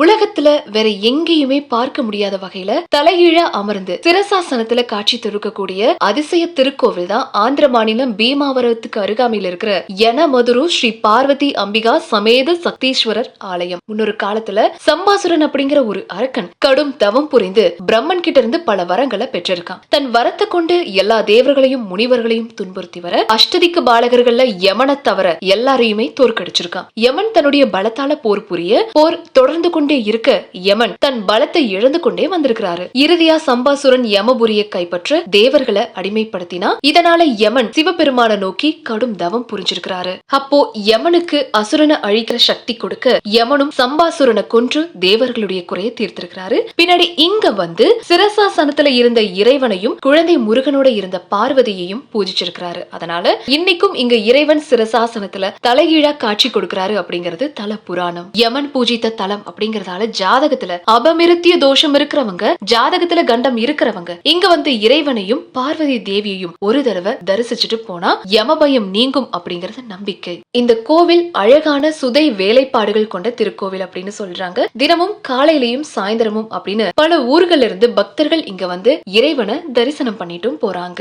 உலகத்துல வேற எங்கேயுமே பார்க்க முடியாத வகையில தலைகீழா அமர்ந்து சிரசாசனத்துல காட்சி திருக்கக்கூடிய அதிசய திருக்கோவில் தான் ஆந்திர மாநிலம் பீமாவரத்துக்கு அருகாமையில் இருக்கிற யனமதுரு ஸ்ரீ பார்வதி அம்பிகா சமேத சக்தீஸ்வரர் ஆலயம். முன்னொரு காலத்துல சம்பாசுரன் அப்படிங்கிற ஒரு அரக்கன் கடும் தவம் புரிந்து பிரம்மன் கிட்ட இருந்து பல வரங்களை பெற்றிருக்கான். தன் வரத்தை கொண்டு எல்லா தேவர்களையும் முனிவர்களையும் துன்புறுத்தி வர அஷ்டதிக்கு பாலகர்கள்ல யமனை தவிர எல்லாரையுமே தோற்கடிச்சிருக்கான். யமன் தன்னுடைய பலத்தால போர் புரிய போர் தொடர்ந்து கொண்டே இருக்க யமன் தன் பலத்தை இழந்து கொண்டே வந்திருக்கிறாரு. இறுதியா சம்பாசுரன் யமபுரியை கைப்பற்ற தேவர்களை அடிமைப்படுத்தினா. இதனால யமன் சிவபெருமான நோக்கி கடும் தவம் புரிஞ்சிருக்கிறாரு. அப்போ யமனுக்கு அசுரனை அழிக்கிற சக்தி கொடுக்க யமனும் சம்பாசுரனை கொன்று தேவர்களுடைய குறையை தீர்த்திருக்கிறாரு. பின்னாடி இங்க வந்து சிரசாசனத்துல இருந்த இறைவனையும் குழந்தை முருகனோட இருந்த பார்வதியையும் பூஜிச்சிருக்கிறாரு. அதனால இன்னைக்கும் இங்க இறைவன் சிரசாசனத்துல தலைகீழா காட்சி கொடுக்கிறாரு அப்படிங்கிறது தல புராணம். யமன் பூஜித்த தலம் அப்படிங்கறதால ஜாதகத்துல அபமிருத்திய தோஷம் இருக்கிறவங்க, ஜாதகத்துல கண்டம் இருக்கிறவங்க இங்க வந்து இறைவனையும் பார்வதி தேவியையும் ஒரு தடவை தரிசிச்சுட்டு போனா யமபயம் நீங்கும் அப்படிங்கறது நம்பிக்கை. இந்த கோவில் அழகான சுதை வேலைப்பாடுகள் கொண்ட திருக்கோவில் அப்படின்னு சொல்றாங்க. தினமும் காலையிலையும் சாயந்தரமும் அப்படின்னு பல ஊர்கள்ல இருந்து பக்தர்கள் இங்க வந்து இறைவனை தரிசனம் பண்ணிட்டும் போறாங்க.